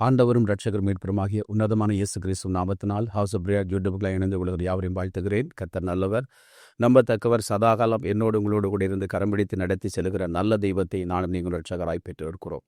ஆண்டவரும் இரட்சகரும் மீட்பருமாகிய உன்னதமான இயேசு கிறிஸ்து நாமத்தினால் ஹவுஸ் ஆஃப் பிரேயர் யூடியூப்களை இணைந்து கொள்கிற யாவரையும் வாழ்த்துகிறேன். கர்த்தர் நல்லவர், நம்பத்தக்கவர், சதாகாலம் என்னோடு உங்களோடு கூட இருந்து கரம்பிடித்து நடத்தி செல்கிற நல்ல தெய்வத்தை நானும் நீங்கள் இரட்சகராய் பெற்று இருக்கிறோம்.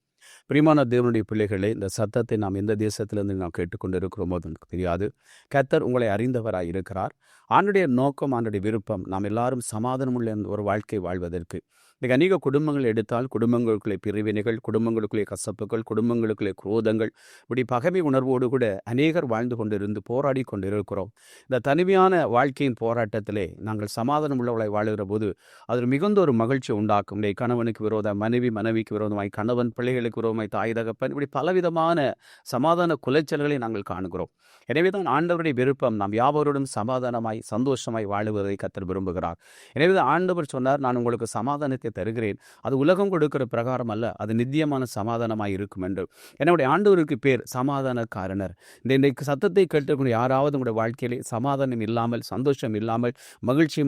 பிரியமான தேவனுடைய பிள்ளைகளே, இந்த சத்தத்தை நாம் எந்த தேசத்திலிருந்து நாம் கேட்டுக்கொண்டிருக்கிறோமோ எனக்கு தெரியாது. கர்த்தர் உங்களை அறிந்தவராய் இருக்கிறார். ஆண்டுடைய நோக்கம், ஆண்டுடைய விருப்பம் நாம் எல்லாரும் சமாதானமுள்ள ஒரு வாழ்க்கை வாழ்வதற்கு. இன்றைக்கு அநேக குடும்பங்கள் எடுத்தால் குடும்பங்களுக்குள்ளே பிரிவினைகள், குடும்பங்களுக்குள்ளே கசப்புகள், குடும்பங்களுக்குள்ளே குரோதங்கள், இப்படி பகைமை உணர்வோடு கூட அநேகர் வாழ்ந்து கொண்டிருந்து போராடி கொண்டிருக்கிறோம். இந்த தனிமையான வாழ்க்கையின் போராட்டத்திலே நாங்கள் சமாதானம் உள்ளவளை வாழுகிற போது அது மிகுந்த ஒரு மகிழ்ச்சி உண்டாக்கும். இன்றைக்கு கணவனுக்கு விரோதம் மனைவி, மனைவிக்கு விரோதமாய் கணவன், பிள்ளைகளுக்கு விரோதமாய் தாய் தகப்பன், இப்படி பலவிதமான சமாதான குலைச்சல்களை நாங்கள் காணுகிறோம். எனவே தான் ஆண்டவருடைய விருப்பம் நாம் யாவரோடும் சமாதானமாய் சந்தோஷமாய் வாழுவதை கர்த்தர் விரும்புகிறார். எனவே தான் ஆண்டவர் சொன்னார், நான் உங்களுக்கு சமாதானத்தை தருகிறேன், அது உலகம் கொடுக்கிற பிரகாரம் அல்ல, அது நித்தியமான சமாதானமாய் இருக்கும் என்று. என்னுடைய ஆண்டவருக்கு பேர் சமாதான காரணர். இன்றைக்கு சத்தத்தை கேட்டுக்கொண்டு யாராவது உங்களுடைய வாழ்க்கையிலே சமாதானம் இல்லாமல், சந்தோஷம் இல்லாமல், மகிழ்ச்சி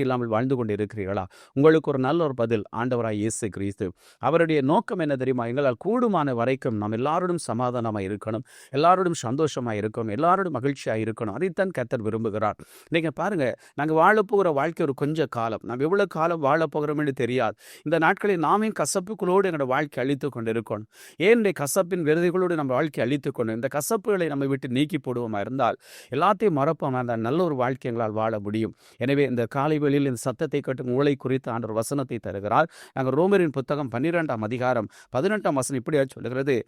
இல்லாமல் வாழ்ந்து கொண்டு இருக்கிறீர்களா? உங்களுக்கு ஒரு நல்ல ஒரு பதில், ஆண்டவராய் இயேசு கிறிஸ்து. அவருடைய நோக்கம் என்ன தெரியுமா? எங்களால் கூடுமான வரைக்கும் நாம் எல்லாரோடும் சமாதானமாக இருக்கணும், எல்லாரோடும் சந்தோஷமாக இருக்கணும், எல்லாரோடும் மகிழ்ச்சியாக இருக்கணும். அதைத்தான் கர்த்தர் விரும்புகிறார். நீங்கள் பாருங்க, நாங்கள் வாழப்போகிற வாழ்க்கை ஒரு கொஞ்ச காலம், நாம் எவ்வளவு காலம் வாழப்போகிறோம் என்று தெரியாது. இந்த நாட்களில் நாமே கசப்புகளோடு எங்களோட வாழ்க்கை அழித்து கொண்டு இருக்கணும். ஏன் இந்த கசப்பின் விருதுகளோடு நம்ம வாழ்க்கை அழித்து கொண்டு இந்த கசப்புகளை நம்ம விட்டு நீக்கி போடுவோமா இருந்தால், எல்லாத்தையும் மறப்போமா இருந்தால் நல்ல ஒரு வாழ்க்கை எங்களால் வாழ முடியும். எனவே இந்த காலை வேளையில் இந்த சத்தத்தை கேட்டு உங்களை குறித்து ஆண்டவர் வசனத்தை தருகிறார். நாங்கள் ரோமரின் புத்தகம் 12ஆம் அதிகாரம் 18ஆம் வசனம் இப்படியா சொல்லுகிறது,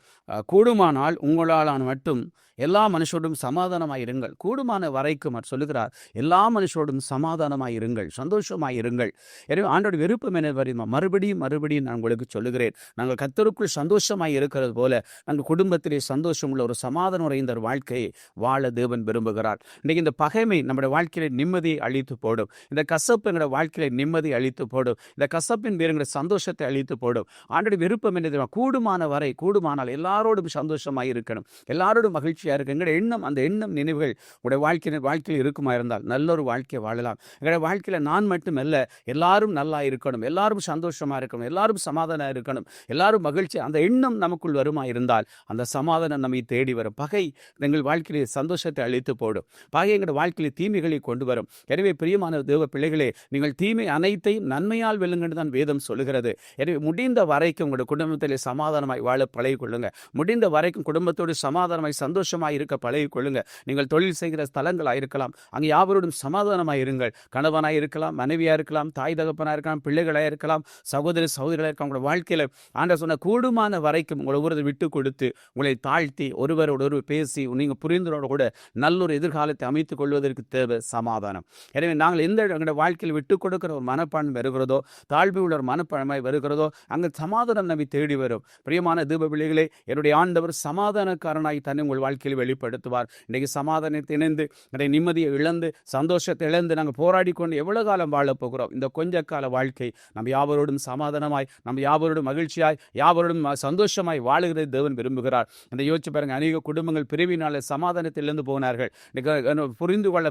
கூடுமானால் உங்களாலான மட்டும் எல்லா மனுஷரோடும் சமாதானமாய் இருங்கள். கூடுமான வரைக்கும் சொல்லுகிறார், எல்லா மனுஷரோடும் சமாதானமாய் இருங்கள், சந்தோஷமாய் இருங்கள். எனவே ஆண்டோட விருப்பம் என்ன வருமா? மறுபடியும் நான் உங்களுக்கு சொல்லுகிறேன், நாங்கள் கர்த்தருக்குள் சந்தோஷமாய் இருக்கிறது போல நாங்கள் குடும்பத்திலே சந்தோஷம் உள்ள ஒரு சமாதானம் உறைந்த வாழ்க்கையை வாழ தேவன் விரும்புகிறார். இன்றைக்கு இந்த பகைமை நம்முடைய வாழ்க்கையில நிம்மதியை அழித்து போடும். இந்த கசப்பு எங்களுடைய வாழ்க்கையில நிம்மதியை அழித்து போடும். இந்த கசப்பின் வேறுங்கிற சந்தோஷத்தை அழித்து போடும். ஆண்டோட விருப்பம் என்ன தெரியுமா? கூடுமான வரை, கூடுமானால் எல்லாரோடும் சந்தோஷமாய் இருக்கணும், எல்லாரோடும் மகிழ்ச்சியாக இருக்கு. எங்களுடைய எண்ணம், அந்த எண்ணம் நினைவுகள் உங்களுடைய வாழ்க்கையில் இருக்குமா இருந்தால் நல்ல ஒரு வாழ்க்கையை வாழலாம். எங்களுடைய வாழ்க்கையில நான் மட்டும் அல்ல, எல்லாரும் நல்லா இருக்கணும், எல்லாரும் சந்தோஷமா இருக்கணும், எல்லாரும் சமாதானம் இருக்கணும், எல்லாரும் மகிழ்ச்சி, அந்த எண்ணம் நமக்குள் வருமா இருந்தால் அந்த சமாதானம் நம்மை தேடி வரும். பகை எங்கள் வாழ்க்கையிலே சந்தோஷத்தை அழித்து போடும். பகை எங்களுடைய வாழ்க்கையிலே தீமைகளை கொண்டு வரும். எனவே பிரியமான தேவ பிள்ளைகளே, நீங்கள் தீமை அனைத்தையும் நன்மையால் வெல்லுங்கள் தான் வேதம் சொல்லுகிறது. எனவே முடிந்த வரைக்கும் உங்களுடைய குடும்பத்திலே சமாதானமாய் வாழ பழகி கொள்ளுங்க. முடிந்த வரைக்கும் குடும்பத்தோடு சமாதானமாய் சந்தோஷமாய் இருக்க பழகி கொள்ளுங்க. நீங்கள் தொழில் செய்கிற ஸ்தலங்களாக இருக்கலாம், அங்கே யாவரோடும் சமாதானமாய் இருங்கள். கணவனாய் இருக்கலாம், மனைவியாக இருக்கலாம், தாய் தகப்பனாக இருக்கலாம், பிள்ளைகளாக இருக்கலாம், சகோதரர்களாக இருக்கலாம். உங்களோட வாழ்க்கையில் ஆண்டவர் சொன்ன கூடுமான வரைக்கும் உங்களை ஒருவர் விட்டு கொடுத்து, உங்களை தாழ்த்தி, ஒருவரோடு பேசி, நீங்கள் புரிந்தோடு கூட நல்ல ஒரு எதிர்காலத்தை அமைத்துக் கொள்வதற்கு தேவை சமாதானம். எனவே நாங்கள் எந்த எங்களுடைய வாழ்க்கையில் விட்டு கொடுக்கிற ஒரு மனப்பான்மை வருகிறதோ, தாழ்வு உள்ள ஒரு மனப்பான்மை வருகிறதோ, அங்கே சமாதானம் நம்மை தேடி வரும். பிரியமான தீப பிள்ளைகளே, என்னுடைய ஆண்டவர் சமாதானக்காரனாய் தன்னை உங்கள் வாழ்க்கையில் வெளிப்படுத்துவார். இன்றைக்கு சமாதானத்தை இணைந்து, இன்றைய நிம்மதியை இழந்து, சந்தோஷத்தை இழந்து நாங்கள் போராடி கொண்டு எவ்வளவு காலம் வாழப் போகிறோம்? இந்த கொஞ்ச கால வாழ்க்கை நம்ம யாவரோடும் சமாதானமாய், நம்ம யாவரோடும் மகிழ்ச்சியாய், யாவரோடும் சந்தோஷமாய் வாழுகிறது தேவன் விரும்புகிறார். இந்த யோசிச்சு பாருங்க, அநேக குடும்பங்கள் பிரிவினால சமாதானத்திலிருந்து போனார்கள்.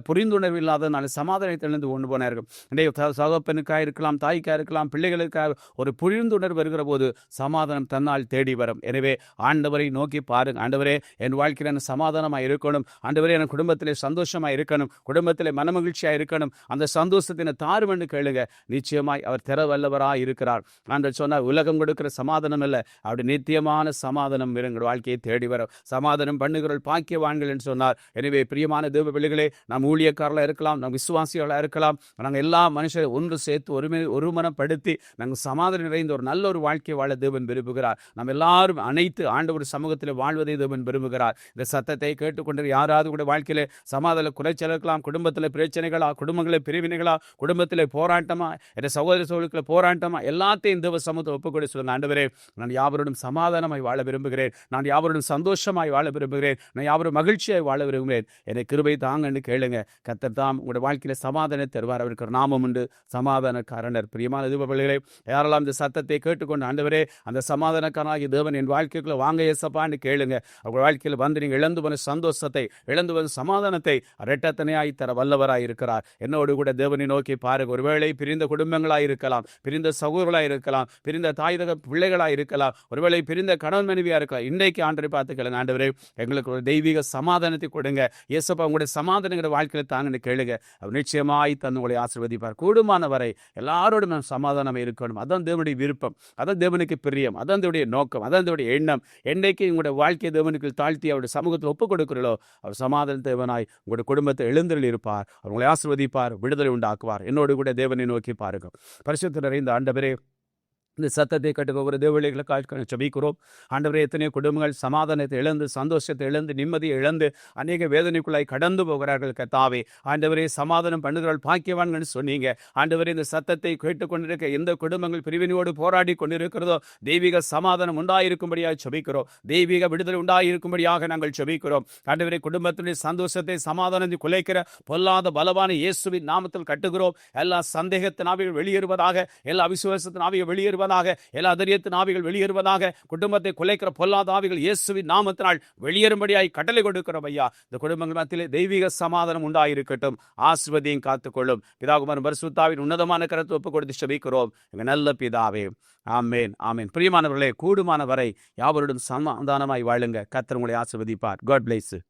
புரிந்துணர்வு இல்லாதனால சமாதானத்திலிருந்து கொண்டு போனார்கள். இன்றைய சகப்பனுக்காக இருக்கலாம், தாய்க்காக இருக்கலாம், பிள்ளைகளுக்காக ஒரு புரிந்துணர்வு வருகிற போது சமாதானம் தன்னால் தேடி வரும். எனவே ஆண்டவரை நோக்கி பாருங்க, ஆண்டவரே என் வாழ்க்கையில் சமாதானமாக இருக்கணும், ஆண்டவரே என் குடும்பத்திலே சந்தோஷமாக இருக்கணும், குடும்பத்திலே மனமகிழ்ச்சியாக இருக்கணும், அந்த சந்தோஷத்தினை தாருமென்று கேளுங்க. நிச்சயமாய் அவர் தர வல்லவராக இருக்கிறார். ஆண்டவர் சொன்னார், உலகம் கொடுக்கிற சமாதானம் அல்ல, அப்படி நித்தியமான சமாதானம் எங்கள் வாழ்க்கையை தேடி வரும். சமாதானம் பண்ணுகிறவர்கள் பாக்கியவான்கள் என்று சொன்னார். எனவே பிரியமான தேவ பிள்ளைகளே, நாம் ஊழியக்காரர்களாக இருக்கலாம், நாம் விசுவாசிகளாக இருக்கலாம், நாங்கள் எல்லா மனுஷரை ஒன்று சேர்த்து ஒருமனப்படுத்தி நாங்கள் சமாதானம் நிறைந்த ஒரு நல்ல ஒரு வாழ்க்கை வாழ தேவன் விரும்புகிறார். நாம் எல்லாரும் அனைத்து ஆண்டவர் சமூகத்தில் வாழ்வதை தேவன் விரும்புகிறார். இந்த சத்தத்தை கேட்டுக்கொண்டு யாராவது கூட வாழ்க்கையில சமாதான குறைச்சல் இருக்கலாம், குடும்பத்தில் பிரச்சனைகளா, குடும்பங்களில் பிரிவினைகளா, குடும்பத்தில் போராட்டமா, என்ற சகோதர சகோதரிகளை போராட்டமா, எல்லாத்தையும் தேவ சமூகத்தை ஒப்புக்கொண்டு சொல்லுங்க, ஆண்டவரே நான் யாவரோடும் சமாதானமாய் வாழ விரும்புகிறேன், நான் யாவரோடும் சந்தோஷமாய் வாழ விரும்புகிறேன், நான் யாவரும் மகிழ்ச்சியாய் வாழ விரும்புகிறேன், என்னை கிருபை தாங்கன்னு கேளுங்க. கர்த்தர் தாம் உங்களுடைய வாழ்க்கையில சமாதானம் தருவார். அவருக்கு ஒரு நாமம் உண்டு, சமாதானக்காரனர். பிரியமான தேவ பிள்ளைகளே, யாரெல்லாம் இந்த சத்தத்தை கேட்டுக்கொண்டு, ஆண்டவரே அந்த சமாதானக்காரனாகிய தேவன் என் வாழ்க்கைக்குள்ள வாங்க ஏசப்பான்னு கேளுங்க. அவங்க வாழ்க்கையில் வந்து நீங்கள் இழந்து போன சந்தோஷத்தை, இழந்து போன சமாதானத்தை இரட்டத்தனையாய் தர வல்லவராய் இருக்கிறார். என்னோடு கூட தேவனை நோக்கி பாருங்க. ஒருவேளை பிரிந்த குடும்பங்களாய் இருக்கலாம், இருக்கலாம், பிரிந்த சகோதரர்களாக இருக்கலாம், பிரிந்த தாய் தக பிள்ளைகளாக இருக்கலாம், ஒருவேளை பிரிந்த கணவன் மனைவியாக இருக்கலாம். இன்றைக்கு ஆண்டவரை பார்த்து கேளுங்க, ஆண்டவரே எங்களுக்கு ஒரு தெய்வீக சமாதானத்தை கொடுங்க, இயேசப்பா உங்களுடைய சமாதானங்கிற வாழ்க்கையில் தாங்கன்னு கேளுங்க. அவர் நிச்சயமாய் தந்து உங்களை ஆசீர்வதிப்பார். கூடுமான வரை எல்லாரோடும் நாம் சமாதானம் இருக்கணும். அதான் தேவனுடைய விருப்பம், அதான் தேவனுக்கு பிரியம், அதான் தேவனுடைய நோக்கம், அதான் தேவனுடைய எண்ணம். என்றைக்கு உங்களுடைய வாழ்க்கையை தேவனுக்கு தாழ்த்தி அவருடைய சமூகத்தில் ஒப்புக் கொடுக்கிறீர்களோ, அவர் சமாதான தேவனாய் உங்களுடைய குடும்பத்தை எழுந்தருளி இருப்பார். அவங்களை ஆசீர்வதிப்பார், விடுதலை உண்டாக்குவார். என்னோடு கூட தேவனை நோக்கி பாருங்க. பரிசுத்த நிறைந்த ஆண்டவரே, இந்த சத்தத்தை கேட்டு ஒவ்வொரு தேவலைகளுக்காக ஜெபிக்கிறோம். ஆண்டவரே, எத்தனையோ குடும்பங்கள் சமாதானத்தை இழந்து, சந்தோஷத்தை இழந்து, நிம்மதியை இழந்து, அநேக வேதனைக்குள்ளாய் கடந்து போகிறார்கள். கர்த்தாவே, ஆண்டவரே, சமாதானம் பண்ணுகிறாள் பாக்கியவான்கள் சொன்னீங்க. ஆண்டவரே, இந்த சத்தத்தை கேட்டுக்கொண்டிருக்க எந்த குடும்பங்கள் பிரிவினையோடு போராடி கொண்டிருக்கிறதோ, தெய்வீக சமாதானம் உண்டாயிருக்கும்படியாக ஜெபிக்கிறோம். தெய்வீக விடுதலை உண்டாயிருக்கும்படியாக நாங்கள் ஜெபிக்கிறோம். ஆண்டவரே, குடும்பத்தினுடைய சந்தோஷத்தை சமாதானத்தை குலைக்கிற பொல்லாத பலவான இயேசுவின் நாமத்தில் கட்டுகிறோம். எல்லா சந்தேகத்தின் ஆவிகள் வெளியேறுவதாக, எல்லா அவிசுவாசத்தின் ஆவிகள் வெளியேறுவதாக, எல்லா அதரியத்தின் ஆவிகள் வெளியேறுவதாக, குடும்பத்தை குலைக்கிற பொல்லாத ஆவிகள் இயேசுவின் நாமத்தினால் வெளியேறும்படியாய் கட்டளை கொடுக்கிறோம். ஐயா, இந்த குடும்பங்கள் மத்தியிலே தெய்வீக சமாதானம் உண்டாயிருக்கட்டும். ஆசீர்வதியும் காத்துக்கொள்ளும். பிதாகுமாரன் பரிசுத்தாவின் உன்னதமான கரத்தை ஒப்புக் கொடுத்து ஜெபிக்கிறோம் எங்கள் நல்ல பிதாவே. ஆமேன், ஆமேன். பிரியமானவர்களே, கூடுமான வரை யாவருடன் சமாதானமாய் வாழுங்க. கர்த்தர் உங்களை ஆசீர்வதிப்பார். God bless you.